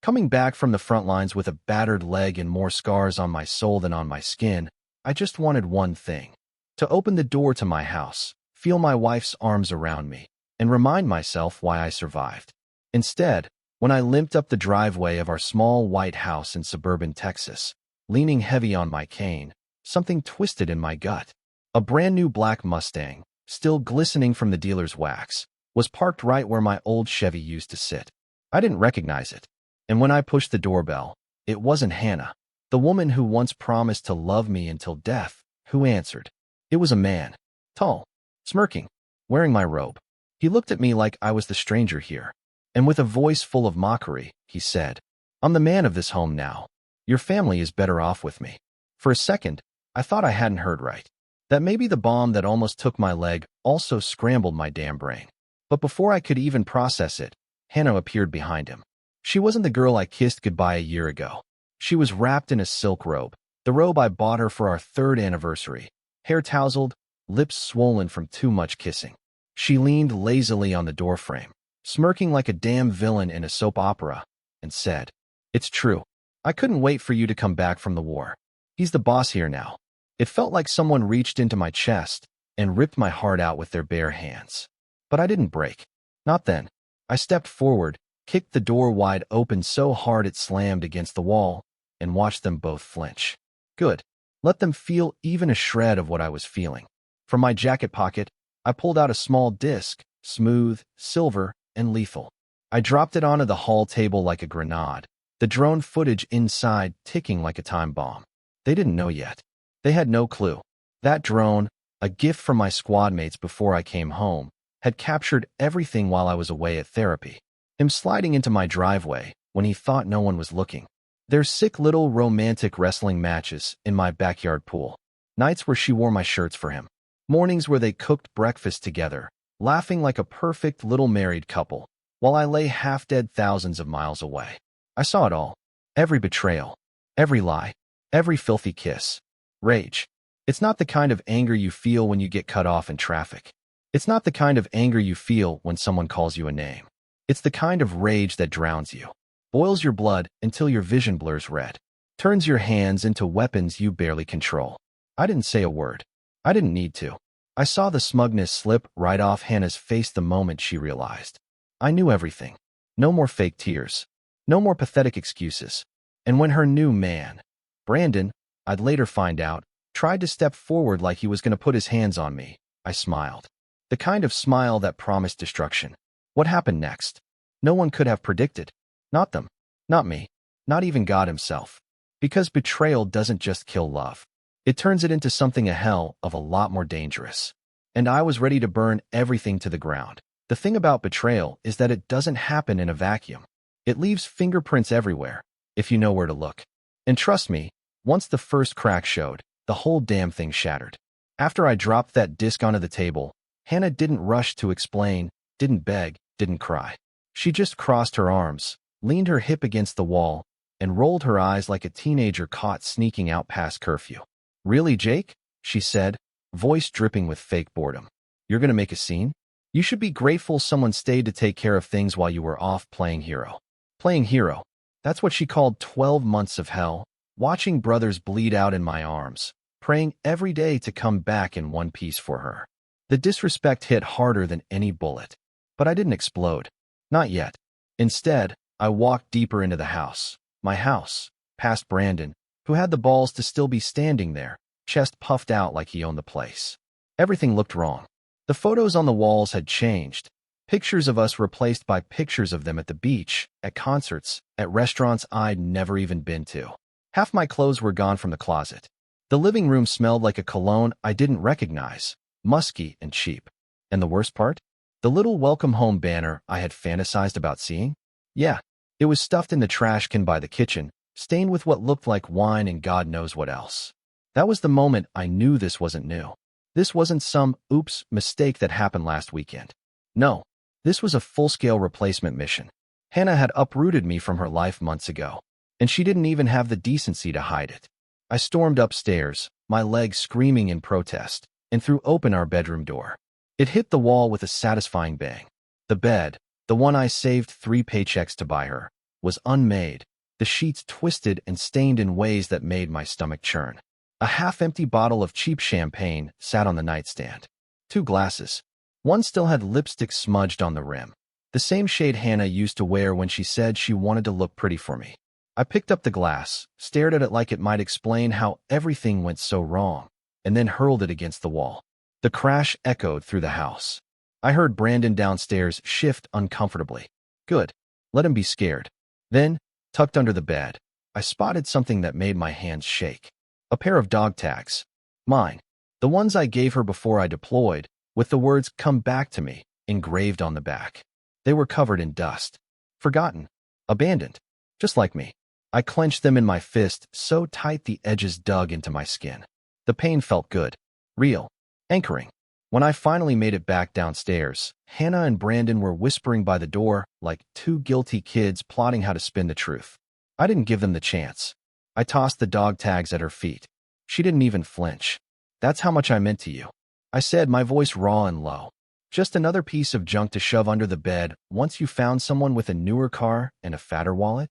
Coming back from the front lines with a battered leg and more scars on my soul than on my skin, I just wanted one thing: to open the door to my house, feel my wife's arms around me, and remind myself why I survived. Instead, when I limped up the driveway of our small white house in suburban Texas, leaning heavy on my cane, something twisted in my gut. A brand new black Mustang, still glistening from the dealer's wax, was parked right where my old Chevy used to sit. I didn't recognize it, and when I pushed the doorbell, it wasn't Hannah, the woman who once promised to love me until death, who answered. It was a man, tall, smirking, wearing my robe. He looked at me like I was the stranger here, and with a voice full of mockery, he said, "I'm the man of this home now. Your family is better off with me." For a second, I thought I hadn't heard right, that maybe the bomb that almost took my leg also scrambled my damn brain. But before I could even process it, Hannah appeared behind him. She wasn't the girl I kissed goodbye a year ago. She was wrapped in a silk robe, the robe I bought her for our 3rd anniversary, hair tousled, lips swollen from too much kissing. She leaned lazily on the doorframe, smirking like a damn villain in a soap opera, and said, "It's true. I couldn't wait for you to come back from the war. He's the boss here now." It felt like someone reached into my chest and ripped my heart out with their bare hands. But I didn't break. Not then. I stepped forward, kicked the door wide open so hard it slammed against the wall, and watched them both flinch. Good. Let them feel even a shred of what I was feeling. From my jacket pocket, I pulled out a small disc, smooth, silver, and lethal. I dropped it onto the hall table like a grenade, the drone footage inside ticking like a time bomb. They didn't know yet. They had no clue. That drone, a gift from my squad mates before I came home, had captured everything while I was away at therapy. Him sliding into my driveway when he thought no one was looking. Their sick little romantic wrestling matches in my backyard pool. Nights where she wore my shirts for him. Mornings where they cooked breakfast together, laughing like a perfect little married couple, while I lay half-dead thousands of miles away. I saw it all. Every betrayal. Every lie. Every filthy kiss. Rage. It's not the kind of anger you feel when you get cut off in traffic. It's not the kind of anger you feel when someone calls you a name. It's the kind of rage that drowns you, boils your blood until your vision blurs red, turns your hands into weapons you barely control. I didn't say a word. I didn't need to. I saw the smugness slip right off Hannah's face the moment she realized. I knew everything. No more fake tears. No more pathetic excuses. And when her new man, Brandon, I'd later find out, tried to step forward like he was going to put his hands on me, I smiled. The kind of smile that promised destruction. What happened next? No one could have predicted. Not them. Not me. Not even God himself. Because betrayal doesn't just kill love. It turns it into something a hell of a lot more dangerous. And I was ready to burn everything to the ground. The thing about betrayal is that it doesn't happen in a vacuum. It leaves fingerprints everywhere, if you know where to look. And trust me, once the first crack showed, the whole damn thing shattered. After I dropped that disc onto the table, Hannah didn't rush to explain, didn't beg, didn't cry. She just crossed her arms, leaned her hip against the wall, and rolled her eyes like a teenager caught sneaking out past curfew. "Really, Jake?" she said, voice dripping with fake boredom. "You're gonna make a scene? You should be grateful someone stayed to take care of things while you were off playing hero." Playing hero. That's what she called 12 months of hell, watching brothers bleed out in my arms, praying every day to come back in one piece for her. The disrespect hit harder than any bullet. But I didn't explode. Not yet. Instead, I walked deeper into the house. My house, past Brandon, who had the balls to still be standing there, chest puffed out like he owned the place. Everything looked wrong. The photos on the walls had changed. Pictures of us replaced by pictures of them at the beach, at concerts, at restaurants I'd never even been to. Half my clothes were gone from the closet. The living room smelled like a cologne I didn't recognize, musky and cheap. And the worst part? The little welcome home banner I had fantasized about seeing? Yeah, it was stuffed in the trash can by the kitchen, stained with what looked like wine and God knows what else. That was the moment I knew this wasn't new. This wasn't some oops mistake that happened last weekend. No, this was a full-scale replacement mission. Hannah had uprooted me from her life months ago, and she didn't even have the decency to hide it. I stormed upstairs, my legs screaming in protest, and threw open our bedroom door. It hit the wall with a satisfying bang. The bed, the one I saved 3 paychecks to buy her, was unmade, the sheets twisted and stained in ways that made my stomach churn. A half-empty bottle of cheap champagne sat on the nightstand. 2 glasses. One still had lipstick smudged on the rim, the same shade Hannah used to wear when she said she wanted to look pretty for me. I picked up the glass, stared at it like it might explain how everything went so wrong, and then hurled it against the wall. The crash echoed through the house. I heard Brandon downstairs shift uncomfortably. Good. Let him be scared. Then, tucked under the bed, I spotted something that made my hands shake. A pair of dog tags. Mine. The ones I gave her before I deployed, with the words "Come back to me" engraved on the back. They were covered in dust. Forgotten. Abandoned. Just like me. I clenched them in my fist so tight the edges dug into my skin. The pain felt good. Real. Anchoring. When I finally made it back downstairs, Hannah and Brandon were whispering by the door like 2 guilty kids plotting how to spin the truth. I didn't give them the chance. I tossed the dog tags at her feet. She didn't even flinch. That's how much I meant to you, I said, my voice raw and low. Just another piece of junk to shove under the bed once you found someone with a newer car and a fatter wallet?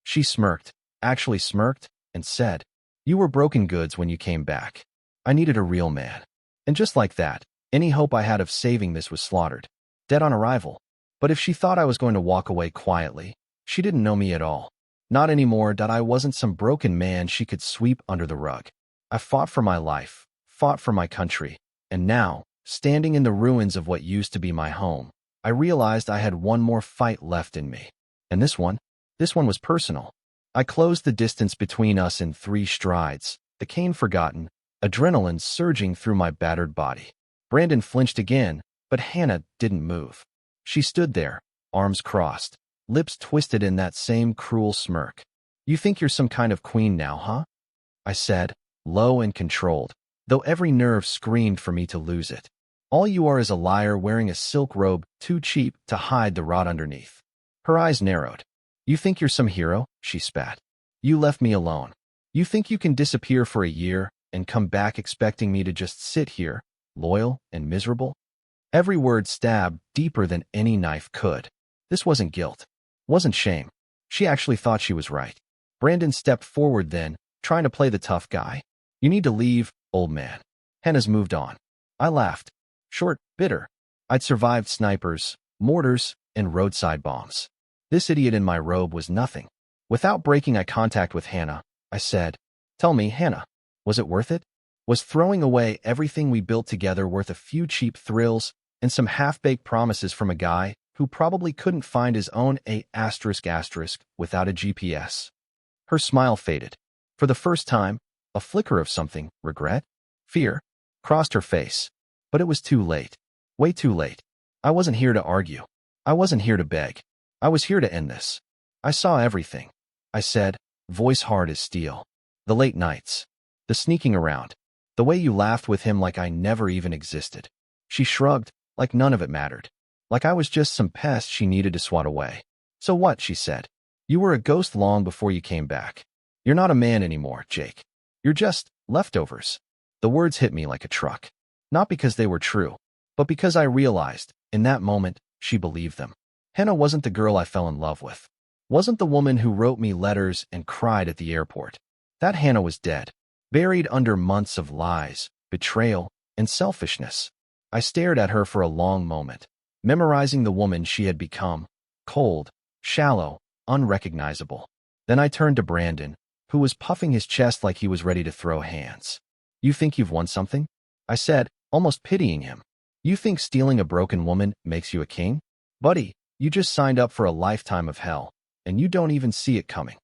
She smirked, actually smirked, and said, "You were broken goods when you came back. I needed a real man." And just like that, any hope I had of saving this was slaughtered. Dead on arrival. But if she thought I was going to walk away quietly, she didn't know me at all. Not anymore, that I wasn't some broken man she could sweep under the rug. I fought for my life, fought for my country, and now, standing in the ruins of what used to be my home, I realized I had one more fight left in me. And this one was personal. I closed the distance between us in 3 strides, the cane forgotten, adrenaline surging through my battered body. Brandon flinched again, but Hannah didn't move. She stood there, arms crossed, lips twisted in that same cruel smirk. "You think you're some kind of queen now, huh?" I said, low and controlled, though every nerve screamed for me to lose it. "All you are is a liar wearing a silk robe too cheap to hide the rot underneath." Her eyes narrowed. "You think you're some hero?" she spat. "You left me alone. You think you can disappear for a year and come back expecting me to just sit here, loyal and miserable?" Every word stabbed deeper than any knife could. This wasn't guilt. Wasn't shame. She actually thought she was right. Brandon stepped forward then, trying to play the tough guy. "You need to leave, old man." Hannah's moved on. I laughed. Short, bitter. I'd survived snipers, mortars, and roadside bombs. This idiot in my robe was nothing. Without breaking eye contact with Hannah, I said, "Tell me, Hannah, was it worth it? Was throwing away everything we built together worth a few cheap thrills and some half-baked promises from a guy who probably couldn't find his own *** without a GPS? Her smile faded. For the first time, a flicker of something, regret, fear, crossed her face. But it was too late. Way too late. I wasn't here to argue. I wasn't here to beg. I was here to end this. "I saw everything," I said, voice hard as steel. "The late nights. The sneaking around. The way you laughed with him like I never even existed." She shrugged, like none of it mattered. Like I was just some pest she needed to swat away. "So what?" she said. "You were a ghost long before you came back. You're not a man anymore, Jake. You're just leftovers." The words hit me like a truck. Not because they were true, but because I realized, in that moment, she believed them. Hannah wasn't the girl I fell in love with. Wasn't the woman who wrote me letters and cried at the airport. That Hannah was dead, buried under months of lies, betrayal, and selfishness. I stared at her for a long moment, memorizing the woman she had become, cold, shallow, unrecognizable. Then I turned to Brandon, who was puffing his chest like he was ready to throw hands. "You think you've won something?" I said, almost pitying him. "You think stealing a broken woman makes you a king? Buddy, you just signed up for a lifetime of hell, and you don't even see it coming."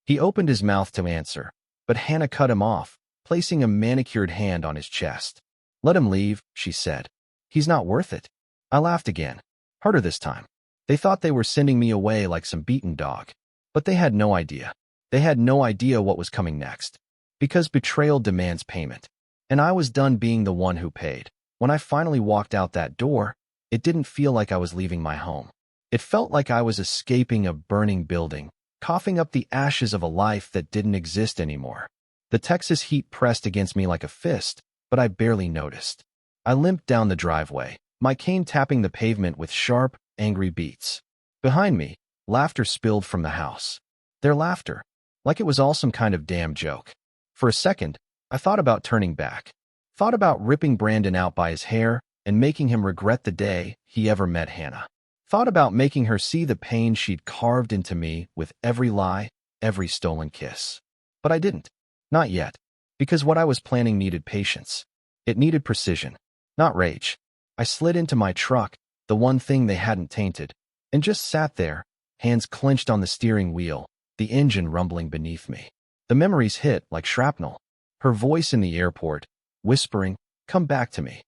He opened his mouth to answer, but Hannah cut him off, placing a manicured hand on his chest. "Let him leave," she said. "He's not worth it." I laughed again, harder this time. They thought they were sending me away like some beaten dog. But they had no idea. They had no idea what was coming next. Because betrayal demands payment. And I was done being the one who paid. When I finally walked out that door, it didn't feel like I was leaving my home. It felt like I was escaping a burning building, coughing up the ashes of a life that didn't exist anymore. The Texas heat pressed against me like a fist, but I barely noticed. I limped down the driveway, my cane tapping the pavement with sharp, angry beats. Behind me, Laughter spilled from the house. Their laughter, like it was all some kind of damn joke. For a second, I thought about turning back. Thought about ripping Brandon out by his hair and making him regret the day he ever met Hannah. Thought about making her see the pain she'd carved into me with every lie, every stolen kiss. But I didn't. Not yet. Because what I was planning needed patience. It needed precision, not rage. I slid into my truck, the one thing they hadn't tainted, and just sat there, hands clenched on the steering wheel, the engine rumbling beneath me. The memories hit like shrapnel. Her voice in the airport, whispering, "Come back to me."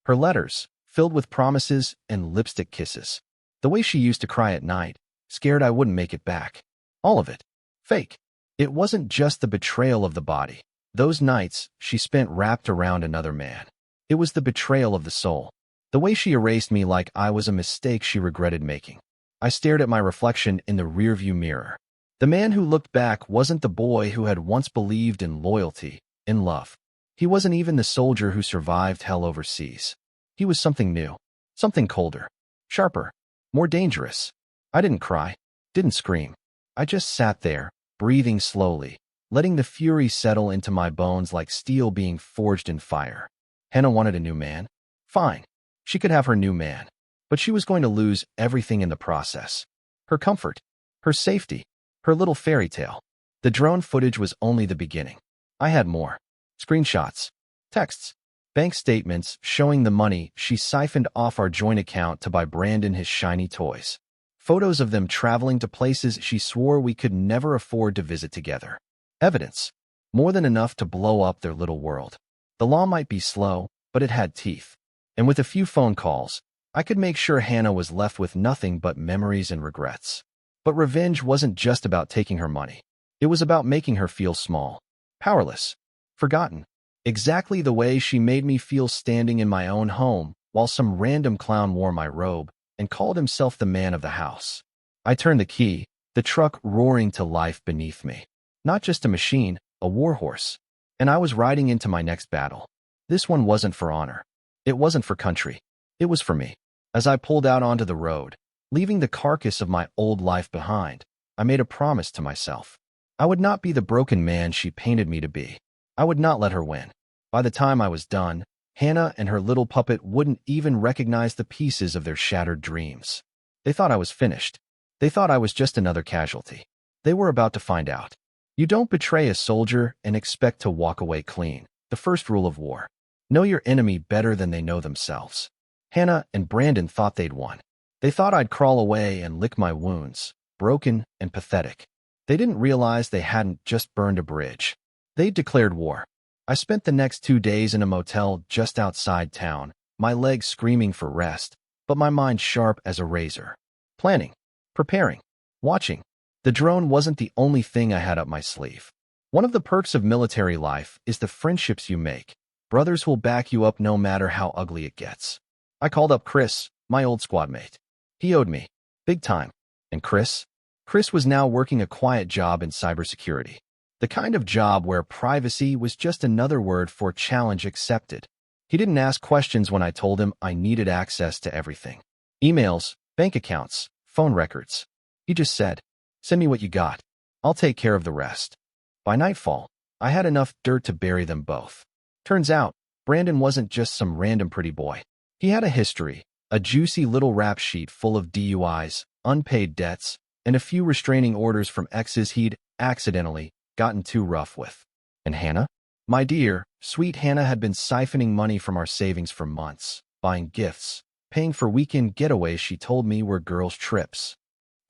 Her letters, filled with promises and lipstick kisses. The way she used to cry at night, scared I wouldn't make it back. All of it. Fake. It wasn't just the betrayal of the body. Those nights she spent wrapped around another man. It was the betrayal of the soul. The way she erased me like I was a mistake she regretted making. I stared at my reflection in the rearview mirror. The man who looked back wasn't the boy who had once believed in loyalty, in love. He wasn't even the soldier who survived hell overseas. He was something new, something colder, sharper, more dangerous. I didn't cry, didn't scream. I just sat there, breathing slowly, letting the fury settle into my bones like steel being forged in fire. Hannah wanted a new man. Fine. She could have her new man. But she was going to lose everything in the process. Her comfort, her safety, her little fairy tale. The drone footage was only the beginning. I had more. Screenshots, texts, bank statements showing the money she siphoned off our joint account to buy Brandon his shiny toys. Photos of them traveling to places she swore we could never afford to visit together. Evidence. More than enough to blow up their little world. The law might be slow, but it had teeth. And with a few phone calls, I could make sure Hannah was left with nothing but memories and regrets. But revenge wasn't just about taking her money. It was about making her feel small, powerless, forgotten. Exactly the way she made me feel standing in my own home while some random clown wore my robe and called himself the man of the house. I turned the key, the truck roaring to life beneath me. Not just a machine, a warhorse. And I was riding into my next battle. This one wasn't for honor. It wasn't for country. It was for me. As I pulled out onto the road, leaving the carcass of my old life behind, I made a promise to myself. I would not be the broken man she painted me to be. I would not let her win. By the time I was done, Hannah and her little puppet wouldn't even recognize the pieces of their shattered dreams. They thought I was finished. They thought I was just another casualty. They were about to find out. You don't betray a soldier and expect to walk away clean. The first rule of war. Know your enemy better than they know themselves. Hannah and Brandon thought they'd won. They thought I'd crawl away and lick my wounds, broken and pathetic. They didn't realize they hadn't just burned a bridge. They'd declared war. I spent the next 2 days in a motel just outside town, my legs screaming for rest, but my mind sharp as a razor. Planning, preparing, watching. The drone wasn't the only thing I had up my sleeve. One of the perks of military life is the friendships you make. Brothers who'll back you up no matter how ugly it gets. I called up Chris, my old squad mate. He owed me. Big time. And Chris? Chris was now working a quiet job in cybersecurity. The kind of job where privacy was just another word for challenge accepted. He didn't ask questions when I told him I needed access to everything. Emails, bank accounts, phone records. He just said, "Send me what you got. I'll take care of the rest." By nightfall, I had enough dirt to bury them both. Turns out, Brandon wasn't just some random pretty boy. He had a history, a juicy little rap sheet full of DUIs, unpaid debts, and a few restraining orders from exes he'd accidentally gotten too rough with. And Hannah? My dear, sweet Hannah had been siphoning money from our savings for months, buying gifts, paying for weekend getaways she told me were girls' trips.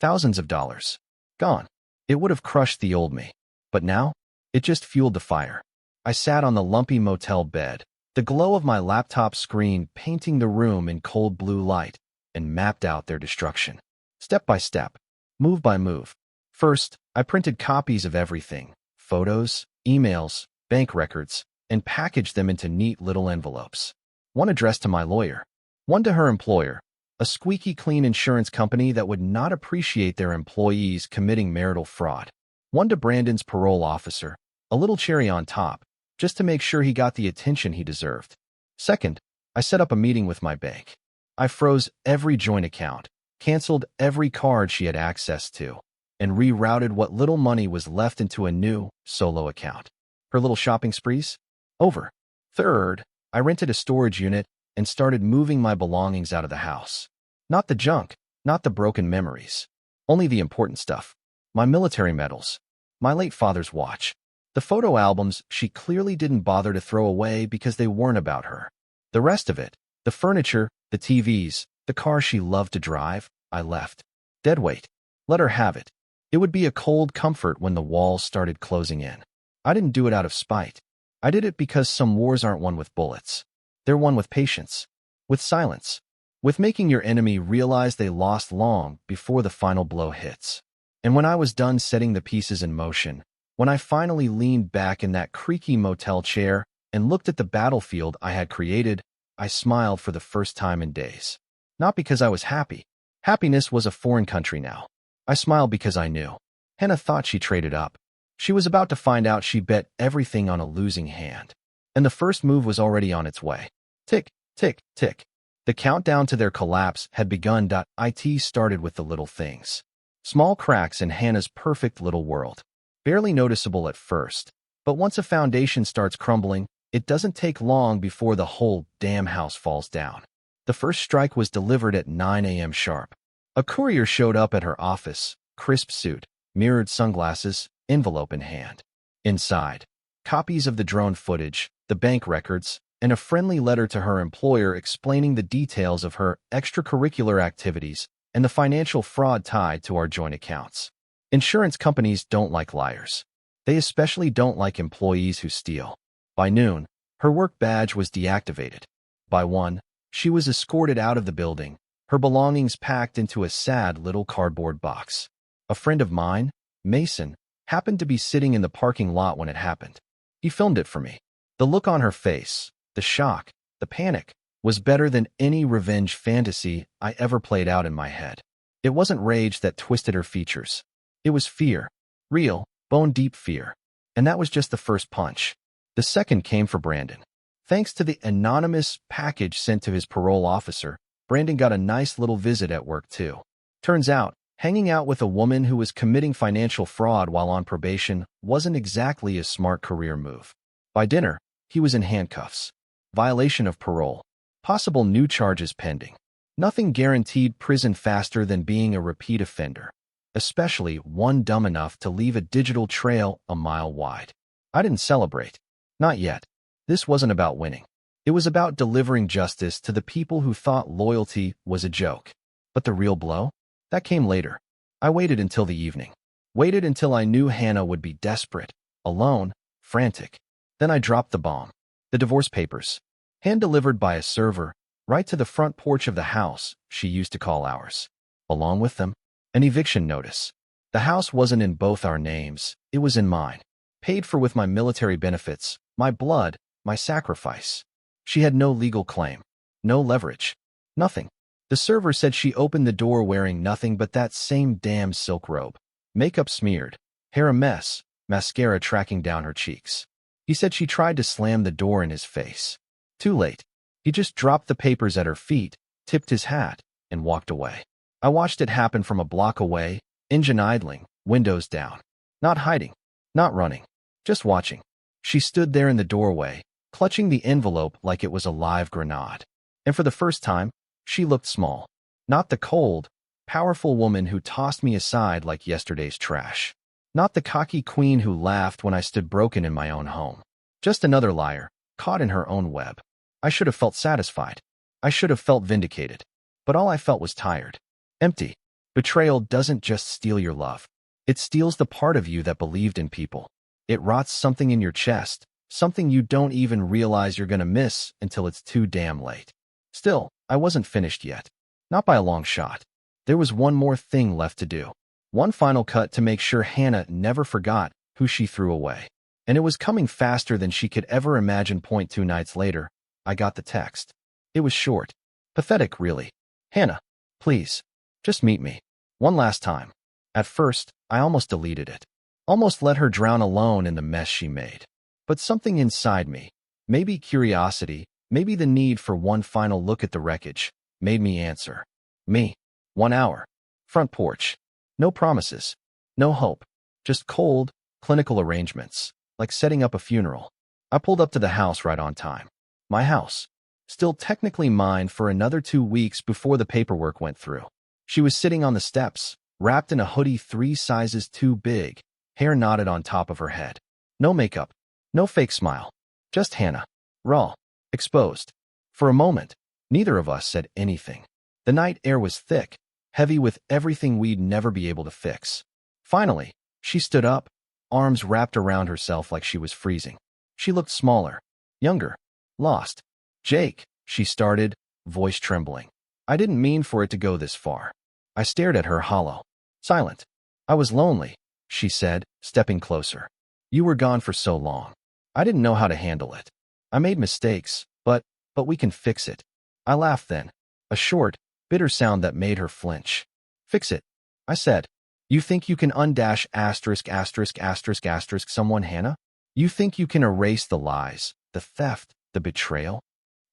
Thousands of dollars. Gone. It would have crushed the old me. But now, it just fueled the fire. I sat on the lumpy motel bed, the glow of my laptop screen painting the room in cold blue light, and mapped out their destruction. Step by step, move by move. First, I printed copies of everything, photos, emails, bank records, and packaged them into neat little envelopes. One addressed to my lawyer, one to her employer, a squeaky clean insurance company that would not appreciate their employees committing marital fraud, one to Brandon's parole officer, a little cherry on top, just to make sure he got the attention he deserved. Second, I set up a meeting with my bank. I froze every joint account, canceled every card she had access to, and rerouted what little money was left into a new, solo account. Her little shopping sprees? Over. Third, I rented a storage unit and started moving my belongings out of the house. Not the junk, not the broken memories. Only the important stuff. My military medals. My late father's watch. The photo albums she clearly didn't bother to throw away because they weren't about her. The rest of it, the furniture, the TVs, the car she loved to drive, I left. Dead weight. Let her have it. It would be a cold comfort when the walls started closing in. I didn't do it out of spite. I did it because some wars aren't won with bullets. They're won with patience, with silence, with making your enemy realize they lost long before the final blow hits. And when I was done setting the pieces in motion, when I finally leaned back in that creaky motel chair and looked at the battlefield I had created, I smiled for the first time in days. Not because I was happy. Happiness was a foreign country now. I smiled because I knew. Hannah thought she traded up. She was about to find out she bet everything on a losing hand. And the first move was already on its way. Tick, tick, tick. The countdown to their collapse had begun. It started with the little things. Small cracks in Hannah's perfect little world. Barely noticeable at first, but once a foundation starts crumbling, it doesn't take long before the whole damn house falls down. The first strike was delivered at 9 a.m. sharp. A courier showed up at her office, crisp suit, mirrored sunglasses, envelope in hand. Inside, copies of the drone footage, the bank records, and a friendly letter to her employer explaining the details of her extracurricular activities and the financial fraud tied to our joint accounts. Insurance companies don't like liars. They especially don't like employees who steal. By noon, her work badge was deactivated. By 1, she was escorted out of the building, her belongings packed into a sad little cardboard box. A friend of mine, Mason, happened to be sitting in the parking lot when it happened. He filmed it for me. The look on her face, the shock, the panic, was better than any revenge fantasy I ever played out in my head. It wasn't rage that twisted her features. It was fear. Real, bone-deep fear. And that was just the first punch. The second came for Brandon. Thanks to the anonymous package sent to his parole officer, Brandon got a nice little visit at work too. Turns out, hanging out with a woman who was committing financial fraud while on probation wasn't exactly a smart career move. By dinner, he was in handcuffs. Violation of parole. Possible new charges pending. Nothing guaranteed prison faster than being a repeat offender, especially one dumb enough to leave a digital trail a mile wide. I didn't celebrate. Not yet. This wasn't about winning. It was about delivering justice to the people who thought loyalty was a joke. But the real blow? That came later. I waited until the evening. Waited until I knew Hannah would be desperate, alone, frantic. Then I dropped the bomb. The divorce papers. Hand-delivered by a server, right to the front porch of the house she used to call ours. Along with them, an eviction notice. The house wasn't in both our names, it was in mine. Paid for with my military benefits, my blood, my sacrifice. She had no legal claim. No leverage. Nothing. The server said she opened the door wearing nothing but that same damn silk robe. Makeup smeared. Hair a mess. Mascara tracking down her cheeks. He said she tried to slam the door in his face. Too late. He just dropped the papers at her feet, tipped his hat, and walked away. I watched it happen from a block away, engine idling, windows down. Not hiding. Not running. Just watching. She stood there in the doorway, clutching the envelope like it was a live grenade. And for the first time, she looked small. Not the cold, powerful woman who tossed me aside like yesterday's trash. Not the cocky queen who laughed when I stood broken in my own home. Just another liar, caught in her own web. I should have felt satisfied. I should have felt vindicated. But all I felt was tired. Empty. Betrayal doesn't just steal your love. It steals the part of you that believed in people. It rots something in your chest, something you don't even realize you're gonna miss until it's too damn late. Still, I wasn't finished yet. Not by a long shot. There was one more thing left to do. One final cut to make sure Hannah never forgot who she threw away. And it was coming faster than she could ever imagine. 2 nights later, I got the text. It was short. Pathetic, really. Hannah, please, just meet me. One last time. At first, I almost deleted it. Almost let her drown alone in the mess she made. But something inside me, maybe curiosity, maybe the need for one final look at the wreckage, made me answer. Me. 1 hour. Front porch. No promises. No hope. Just cold, clinical arrangements, like setting up a funeral. I pulled up to the house right on time. My house. Still technically mine for another 2 weeks before the paperwork went through. She was sitting on the steps, wrapped in a hoodie 3 sizes too big, hair knotted on top of her head. No makeup. No fake smile. Just Hannah. Raw. Exposed. For a moment, neither of us said anything. The night air was thick, heavy with everything we'd never be able to fix. Finally, she stood up, arms wrapped around herself like she was freezing. She looked smaller, younger, lost. "Jake," she started, voice trembling. I didn't mean for it to go this far. I stared at her hollow, silent. "I was lonely," she said, stepping closer. "You were gone for so long. I didn't know how to handle it. I made mistakes, but we can fix it." I laughed then, a short, bitter sound that made her flinch. "Fix it," I said. "You think you can undash ***** someone, Hannah? You think you can erase the lies, the theft, the betrayal?"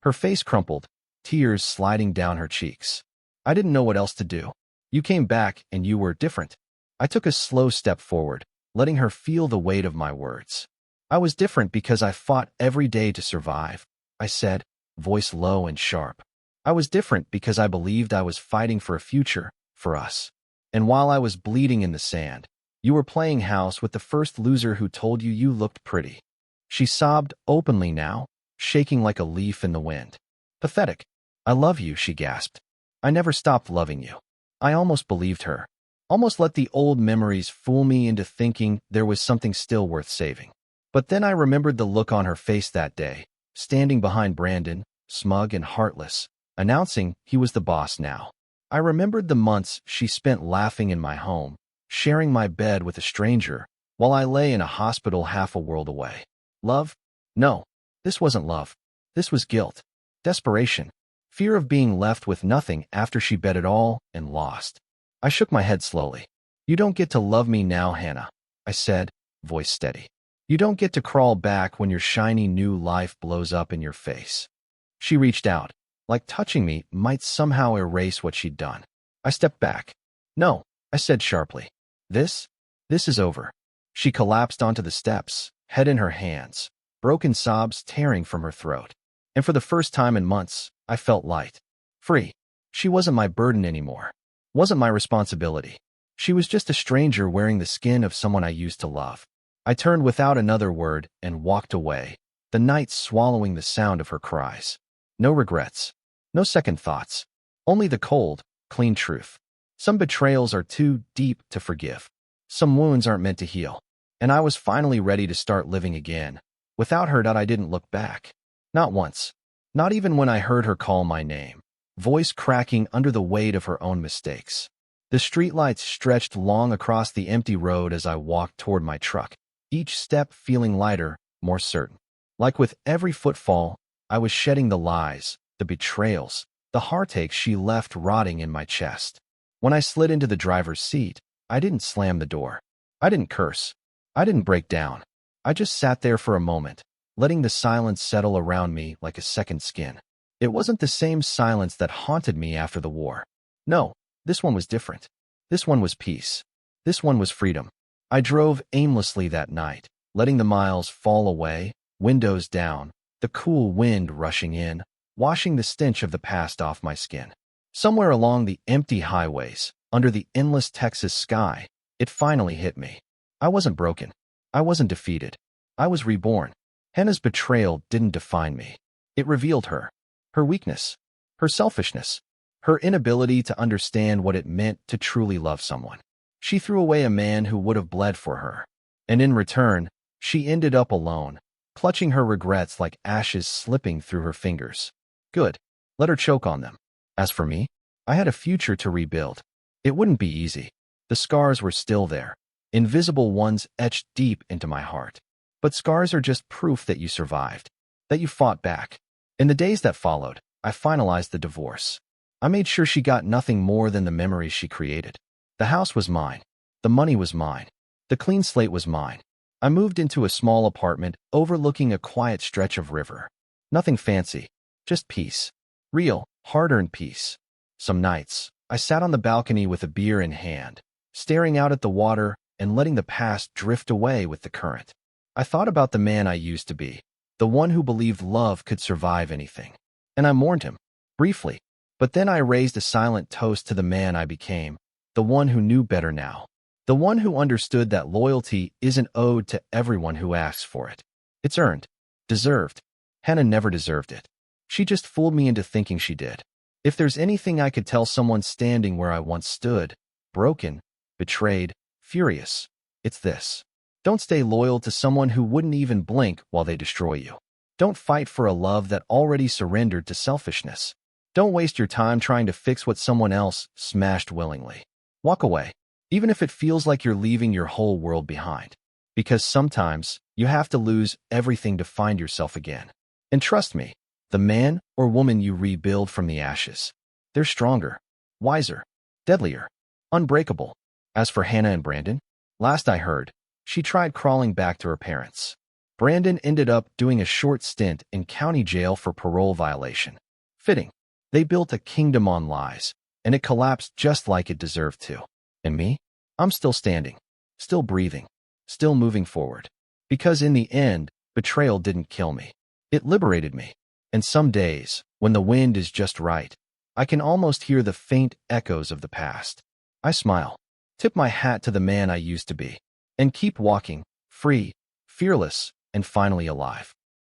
Her face crumpled, tears sliding down her cheeks. I didn't know what else to do. "You came back and you were different." I took a slow step forward, letting her feel the weight of my words. "I was different because I fought every day to survive," I said, voice low and sharp. "I was different because I believed I was fighting for a future, for us. And while I was bleeding in the sand, you were playing house with the first loser who told you you looked pretty." She sobbed openly now, shaking like a leaf in the wind. "Pathetic. I love you," she gasped. "I never stopped loving you." I almost believed her, almost let the old memories fool me into thinking there was something still worth saving. But then I remembered the look on her face that day, standing behind Brandon, smug and heartless, announcing he was the boss now. I remembered the months she spent laughing in my home, sharing my bed with a stranger, while I lay in a hospital half a world away. Love? No, this wasn't love. This was guilt, desperation, fear of being left with nothing after she bet it all and lost. I shook my head slowly. "You don't get to love me now, Hannah," I said, voice steady. "You don't get to crawl back when your shiny new life blows up in your face." She reached out, like touching me might somehow erase what she'd done. I stepped back. "No," I said sharply. This is over." She collapsed onto the steps, head in her hands, broken sobs tearing from her throat. And for the first time in months, I felt light. Free. She wasn't my burden anymore. Wasn't my responsibility. She was just a stranger wearing the skin of someone I used to love. I turned without another word and walked away, the night swallowing the sound of her cries. No regrets. No second thoughts. Only the cold, clean truth. Some betrayals are too deep to forgive. Some wounds aren't meant to heal. And I was finally ready to start living again. Without her, I didn't look back. Not once. Not even when I heard her call my name, voice cracking under the weight of her own mistakes. The streetlights stretched long across the empty road as I walked toward my truck, each step feeling lighter, more certain. Like with every footfall, I was shedding the lies, the betrayals, the heartaches she left rotting in my chest. When I slid into the driver's seat, I didn't slam the door. I didn't curse. I didn't break down. I just sat there for a moment, letting the silence settle around me like a second skin. It wasn't the same silence that haunted me after the war. No, this one was different. This one was peace. This one was freedom. I drove aimlessly that night, letting the miles fall away, windows down, the cool wind rushing in, washing the stench of the past off my skin. Somewhere along the empty highways, under the endless Texas sky, it finally hit me. I wasn't broken. I wasn't defeated. I was reborn. Hannah's betrayal didn't define me. It revealed her weakness, her selfishness, her inability to understand what it meant to truly love someone. She threw away a man who would have bled for her. And in return, she ended up alone, clutching her regrets like ashes slipping through her fingers. Good. Let her choke on them. As for me, I had a future to rebuild. It wouldn't be easy. The scars were still there, invisible ones etched deep into my heart. But scars are just proof that you survived, that you fought back. In the days that followed, I finalized the divorce. I made sure she got nothing more than the memories she created. The house was mine. The money was mine. The clean slate was mine. I moved into a small apartment overlooking a quiet stretch of river. Nothing fancy, just peace. Real, hard-earned peace. Some nights, I sat on the balcony with a beer in hand, staring out at the water and letting the past drift away with the current. I thought about the man I used to be, the one who believed love could survive anything. And I mourned him, briefly. But then I raised a silent toast to the man I became, the one who knew better now, the one who understood that loyalty isn't owed to everyone who asks for it. It's earned, deserved. Hannah never deserved it. She just fooled me into thinking she did. If there's anything I could tell someone standing where I once stood, broken, betrayed, furious, it's this. Don't stay loyal to someone who wouldn't even blink while they destroy you. Don't fight for a love that already surrendered to selfishness. Don't waste your time trying to fix what someone else smashed willingly. Walk away, even if it feels like you're leaving your whole world behind. Because sometimes you have to lose everything to find yourself again. And trust me, the man or woman you rebuild from the ashes, they're stronger, wiser, deadlier, unbreakable. As for Hannah and Brandon, last I heard, she tried crawling back to her parents. Brandon ended up doing a short stint in county jail for parole violation. Fitting. They built a kingdom on lies, and it collapsed just like it deserved to. And me? I'm still standing, still breathing, still moving forward. Because in the end, betrayal didn't kill me. It liberated me. And some days, when the wind is just right, I can almost hear the faint echoes of the past. I smile, tip my hat to the man I used to be, and keep walking, free, fearless, and finally alive.